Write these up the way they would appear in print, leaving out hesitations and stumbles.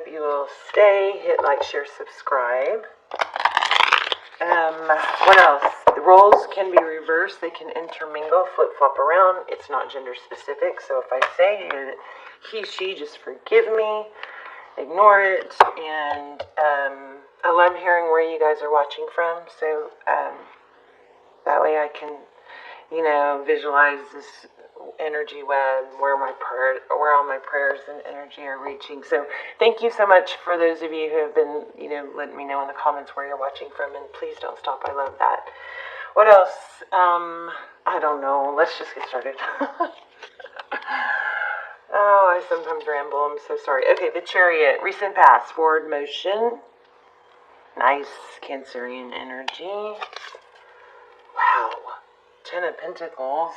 hope you will stay, hit like, share, subscribe. What else? The roles can be reversed. They can intermingle, flip-flop around. It's not gender specific. So if I say he, she, just forgive me. Ignore it. And I love hearing where you guys are watching from. So that way I can, visualize this energy web where all my prayers and energy are reaching. So thank you so much for those of you who have been, letting me know in the comments where you're watching from, and please don't stop. I love that. What else? I don't know. Let's just get started. Oh, I sometimes ramble. I'm so sorry. Okay, the Chariot, recent past, forward motion. Nice Cancerian energy. Wow. 10 of Pentacles.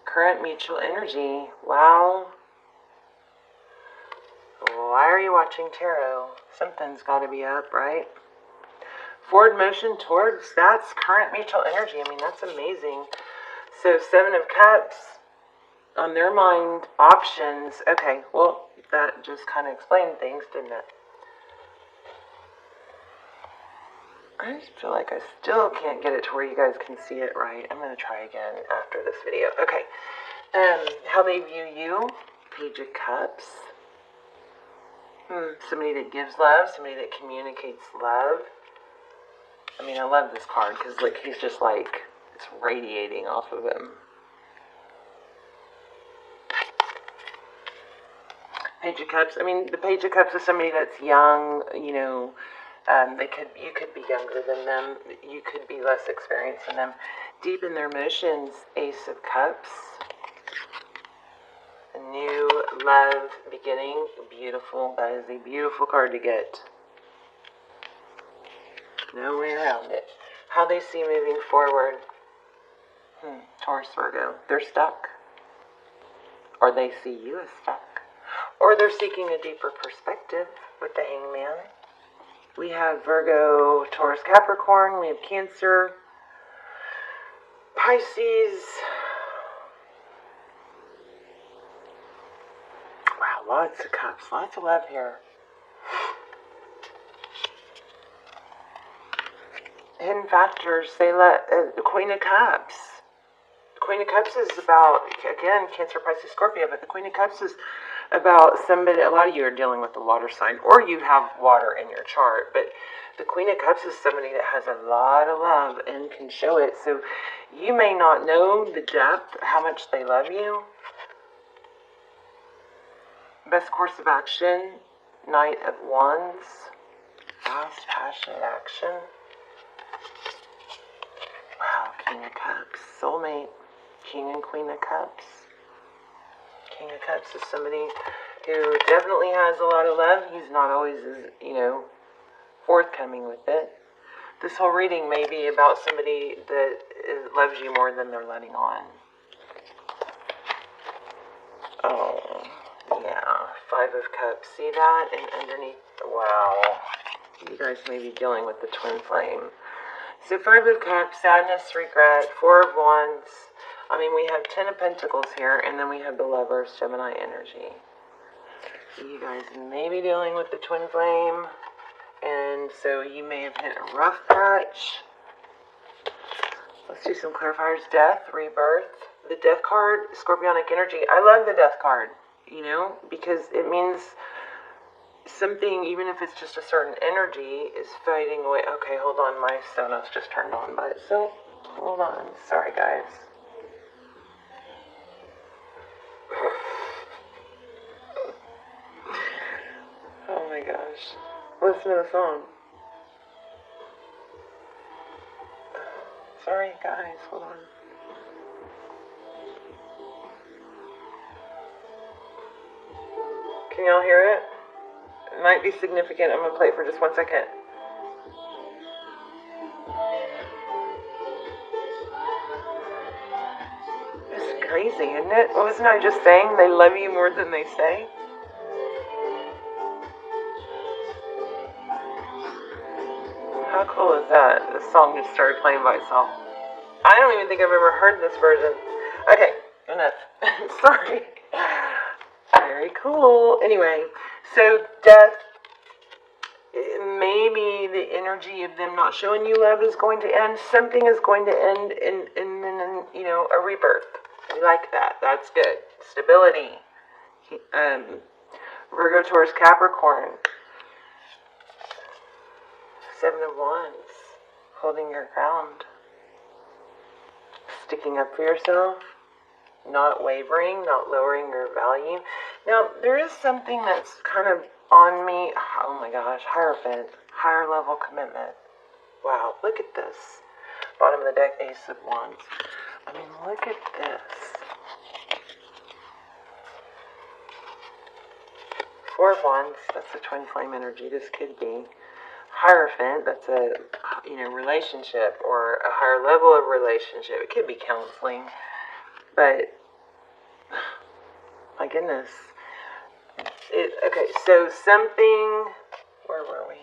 Current mutual energy. Wow. Why are you watching tarot? Something's got to be up, right? Forward motion towards, that's current mutual energy. I mean, that's amazing. So 7 of Cups. On their mind, options. Okay, well, that just kind of explained things, didn't it? I just feel like I still can't get it to where you guys can see it right. I'm going to try again after this video. Okay. How they view you. Page of Cups. Somebody that gives love. Somebody that communicates love. I mean, I love this card because, like, he's just like, it's radiating off of him. Page of Cups. I mean, the Page of Cups is somebody that's young, you could be younger than them. You could be less experienced than them. Deep in their emotions, Ace of Cups. A new love beginning. Beautiful. That is a beautiful card to get. No way around it. How they see moving forward. Taurus, Virgo. They're stuck. Or they see you as stuck. Or they're seeking a deeper perspective with the Hangman. We have Virgo, Taurus, Capricorn. We have Cancer, Pisces. Wow, lots of cups. Lots of love here. Hidden factors. The Queen of Cups. The Queen of Cups is about, again, Cancer, Pisces, Scorpio, but the Queen of Cups is about somebody. A lot of you are dealing with the water sign, or you have water in your chart, but the Queen of Cups is somebody that has a lot of love and can show it. So you may not know the depth, how much they love you. Best course of action, Knight of Wands. Fast, passionate action. Wow, King of Cups, soulmate. King and Queen of Cups. King of Cups is somebody who definitely has a lot of love. He's not always as, forthcoming with it. This whole reading may be about somebody that loves you more than they're letting on. Oh, yeah. 5 of Cups. See that? And underneath, wow. You guys may be dealing with the twin flame. So 5 of Cups, sadness, regret, 4 of Wands. I mean, we have 10 of Pentacles here, and then we have the Lovers, Gemini energy. You guys may be dealing with the twin flame, and so you may have hit a rough patch. Let's do some clarifiers. Death, rebirth. The Death card, Scorpionic energy. I love the Death card, because it means something, even if it's just a certain energy, is fading away. Okay, hold on. My Sonos just turned on by itself. Hold on. Sorry, guys. Oh my gosh. Listen to the song. Sorry, guys. Hold on. Can y'all hear it? It might be significant. I'm going to play it for just 1 second. It's crazy, isn't it? Wasn't I just saying they love you more than they say? How cool is that? This song just started playing by itself. I don't even think I've ever heard this version. Okay, enough. Sorry. Very cool. Anyway, So death, maybe the energy of them not showing you love is going to end. Something is going to end in a rebirth. We like that. That's good. Stability. Virgo, Taurus, Capricorn. Seven of Wands. Holding your ground. Sticking up for yourself. Not wavering, not lowering your value. Now, there is something that's kind of on me. Oh my gosh, Hierophant. Higher level commitment. Wow, look at this. Bottom of the deck, Ace of Wands. I mean, look at this. Four of Wands, that's a twin flame energy. This could be. Hierophant, that's a relationship or a higher level of relationship. It could be counseling. But, my goodness. Okay, so something, where were we?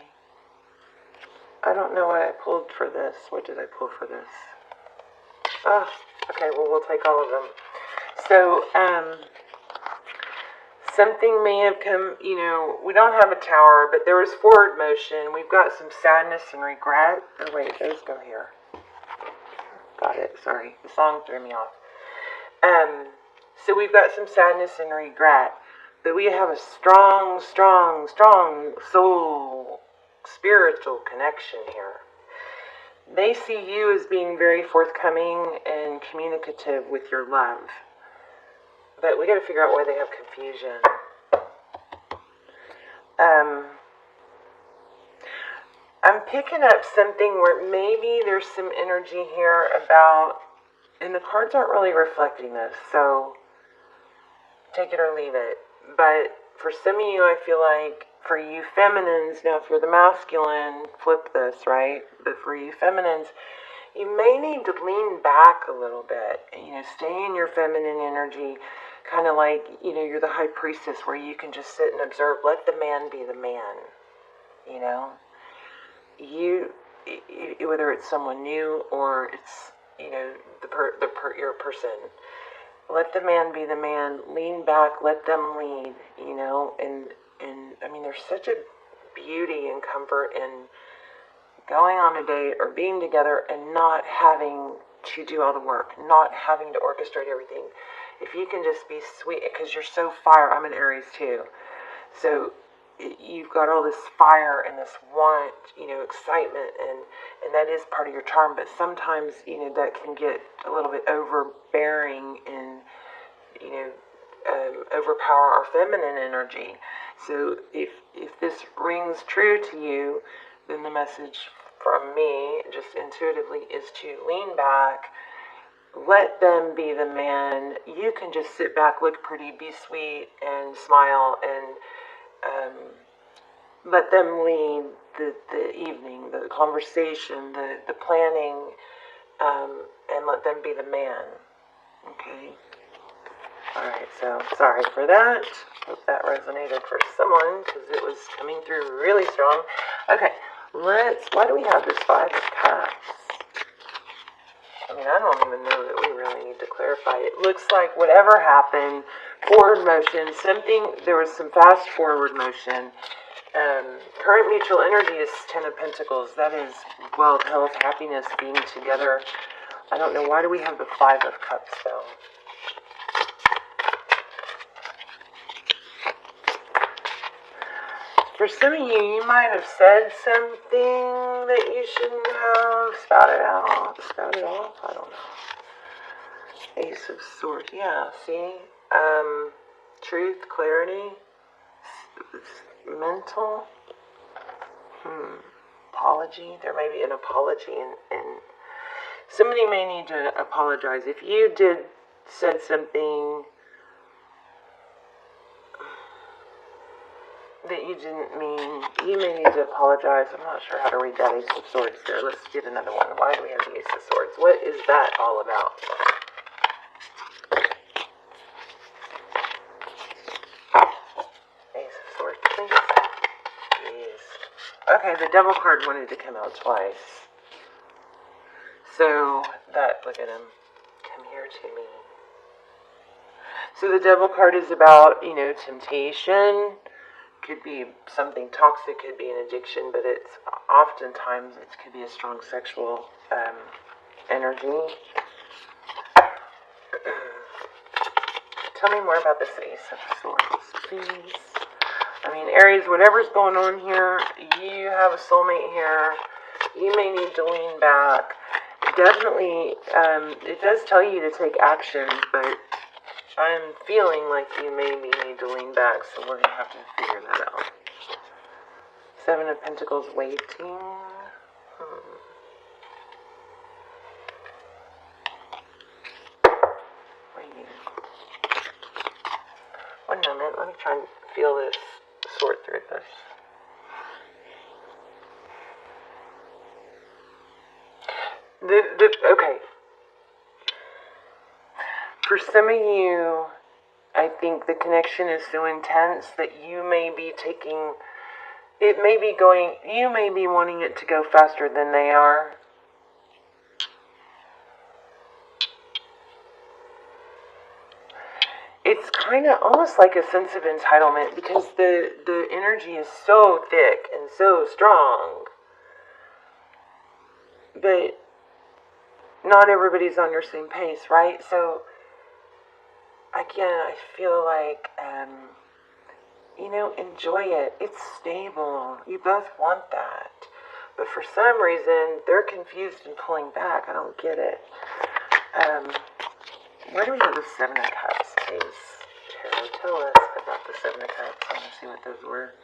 I don't know what I pulled for this. What did I pull for this? Oh, okay, well, we'll take all of them. So, something may have come, we don't have a tower, but there was forward motion. We've got some sadness and regret. Oh, wait, those go here. Got it, sorry. The song threw me off. So we've got some sadness and regret, but we have a strong, strong, strong soul, spiritual connection here. They see you as being very forthcoming and communicative with your love, but we got to figure out why they have confusion. I'm picking up something where maybe there's some energy here about, and the cards aren't really reflecting this, so take it or leave it. But for some of you, I feel like, for you feminines, now if you're the masculine, flip this, right? But for you feminines, you may need to lean back a little bit. Stay in your feminine energy, kind of like, you're the high priestess where you can just sit and observe. Let the man be the man, whether it's someone new or it's, your person. Let the man be the man. Lean back. Let them lead. And I mean, there's such a beauty and comfort in going on a date or being together and not having to do all the work, not having to orchestrate everything. If you can just be sweet, because you're so fire. I'm an Aries too, so you've got all this fire and this want, excitement, and that is part of your charm. But sometimes, that can get a little bit overbearing and, overpower our feminine energy. So if this rings true to you, then the message from me, just intuitively, is to lean back. Let them be the man. You can just sit back, look pretty, be sweet, and smile, and let them lead the evening, the conversation, the planning, and let them be the man. Okay? Alright, so sorry for that. Hope that resonated for someone, because it was coming through really strong. Okay, why do we have this Five of Cups? I mean, I don't even know that we really need to clarify. It looks like whatever happened, forward motion, there was some fast forward motion. Current mutual energy is Ten of Pentacles. That is wealth, health, happiness, being together. I don't know, why do we have the Five of Cups, though? For some of you might have said something that you shouldn't have. Spouted off? I don't know. Ace of Swords. Yeah, see? Truth, clarity, mental. Apology. There may be an apology, and somebody may need to apologize. If you said something that you didn't mean, you may need to apologize. I'm not sure how to read that Ace of Swords there. Let's get another one. Why do we have the Ace of Swords? What is that all about? Ace of Swords, please. Jeez. Okay, the Devil card wanted to come out twice. So, look at him. Come here to me. So the Devil card is about, temptation, could be something toxic, could be an addiction, but it's oftentimes it could be a strong sexual energy. Tell me more about this Ace of Swords, please. I mean, Aries, whatever's going on here, you have a soulmate here. You may need to lean back. Definitely, it does tell you to take action, but I'm feeling like you maybe need to lean back, so we're going to have to figure that out. Seven of Pentacles, waiting. Waiting. One moment, let me try and feel this, sort through this. Okay. For some of you, I think the connection is so intense that you may be taking, it may be going, you may be wanting it to go faster than they are. It's kind of almost like a sense of entitlement because the energy is so thick and so strong. But not everybody's on your same pace, right? So, again, I feel like, enjoy it. It's stable. You both want that. But for some reason, they're confused and pulling back. I don't get it. Where do we have the Seven of Cups, please? Tarot, tell us about the Seven of Cups. I want to see what those were.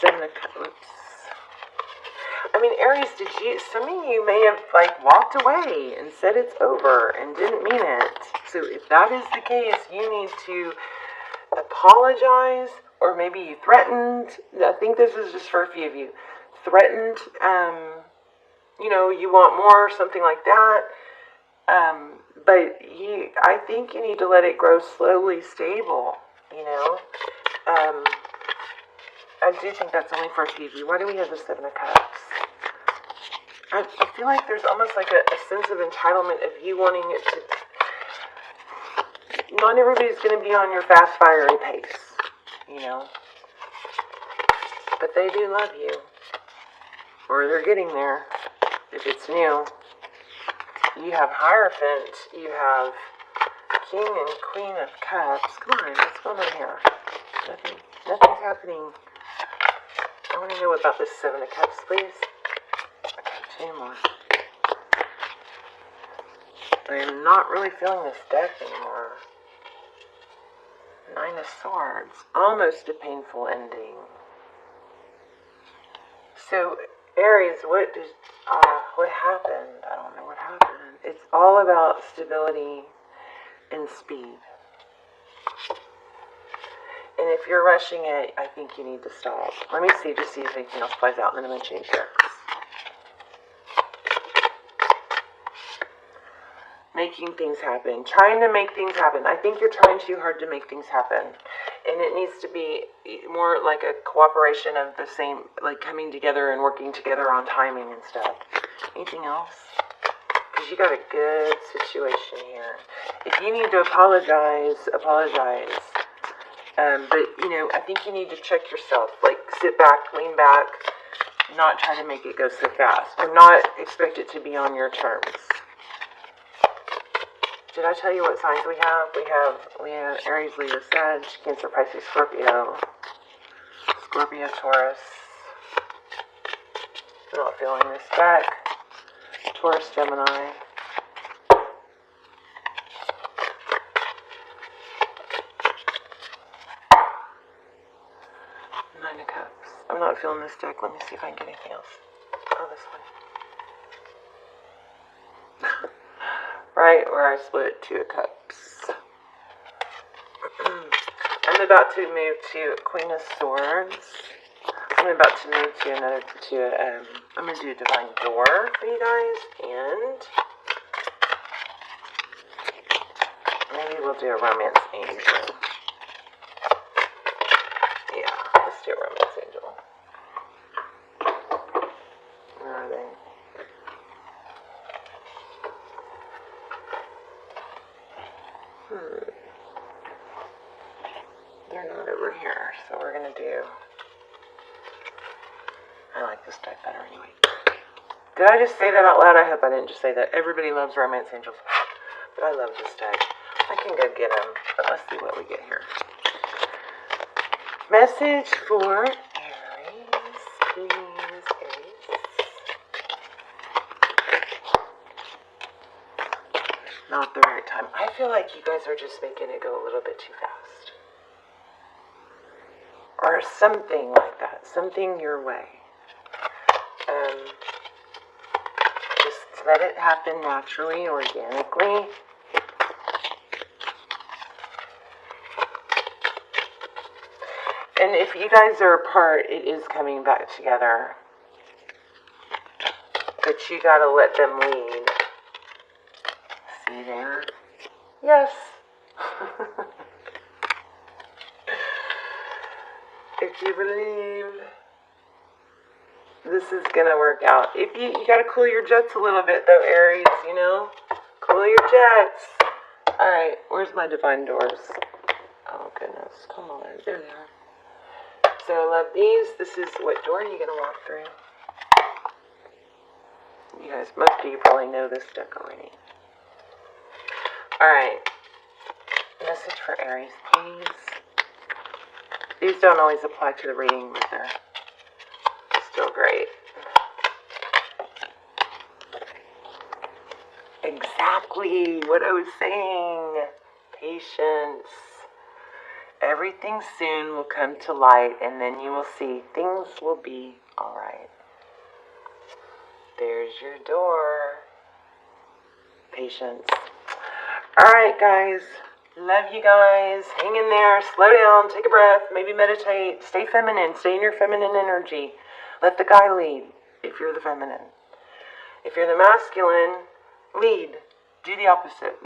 Seven of Cups. Oops. I mean, Aries, some of you may have, walked away and said it's over and didn't mean it. So if that is the case, you need to apologize, or maybe you threatened. I think this is just for a few of you. Threatened, you want more, something like that. But I think you need to let it grow slowly stable, I do think that's only for a few of you. Why do we have the Seven of Cups? I feel like there's almost like a sense of entitlement of you wanting it to... Not everybody's going to be on your fast, fiery pace, But they do love you. Or they're getting there, if it's new. You have Hierophant, you have King and Queen of Cups. Come on, what's going on here? Nothing's happening. I want to know about this Seven of Cups, please. Okay, two more. I am not really feeling this deck anymore. Nine of Swords. Almost a painful ending. So, Aries, what happened? I don't know what happened. It's all about stability and speed. And if you're rushing it, I think you need to stop. Let me see, just see if anything else flies out, and then I'm going to change decks. Making things happen. Trying to make things happen. I think you're trying too hard to make things happen. And it needs to be more like a cooperation of the same, like coming together and working together on timing and stuff. Anything else? Because you got a good situation here. If you need to apologize. But, I think you need to check yourself. Like, sit back, lean back, not try to make it go so fast. And not expect it to be on your terms. Did I tell you what signs we have? We have Aries, Leo, Sag, Cancer, Pisces, Scorpio, Taurus. I'm not feeling this deck. Taurus, Gemini. Nine of Cups. I'm not feeling this deck. Let me see if I can get anything else. Oh, this one. Right where I split Two of Cups. I'm about to move to Queen of Swords. I'm about to move to I'm going to do a Divine Door for you guys, and maybe we'll do a Romance Angel. Yeah, let's do a Romance Angel. Where are they? They're not over here. here. So we're going to do, I like this deck better anyway. Did I just say that out loud? I hope I didn't just say that. Everybody loves Romance Angels. But I love this deck. I can go get them. But let's see what we get here. Message for Aries. Please, Aries. Not the right time. I feel like you guys are just making it go a little bit too fast. Or something like that. Something your way. Just let it happen naturally, organically. And if you guys are apart, it is coming back together. But you gotta let them lead. See there? Yes. If you believe this is gonna work out. If you gotta cool your jets a little bit though, Aries, you know? Cool your jets. Alright, where's my divine doors? Oh goodness, come on, there they are. So I love these. This is, what door are you going to walk through? You guys, most of you probably know this deck already. Alright. Message for Aries, please. These don't always apply to the reading, but they're still great. Exactly what I was saying. Patience. Everything soon will come to light, and then you will see things will be alright. There's your door. Patience. Alright, guys. Love you guys. Hang in there. Slow down. Take a breath. Maybe meditate. Stay feminine. Stay in your feminine energy. Let the guy lead if you're the feminine. If you're the masculine, lead. Do the opposite.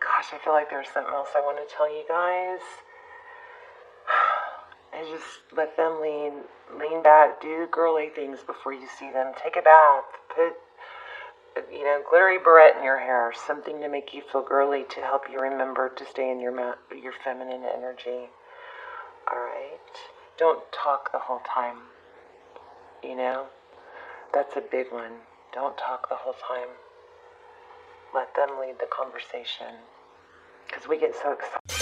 Gosh, I feel like there's something else I want to tell you guys. And just let them lean back, do girly things before you see them. Take a bath, put, glittery barrette in your hair, something to make you feel girly to help you remember to stay in your feminine energy. All right? Don't talk the whole time. That's a big one. Don't talk the whole time. Let them lead the conversation. Because we get so excited.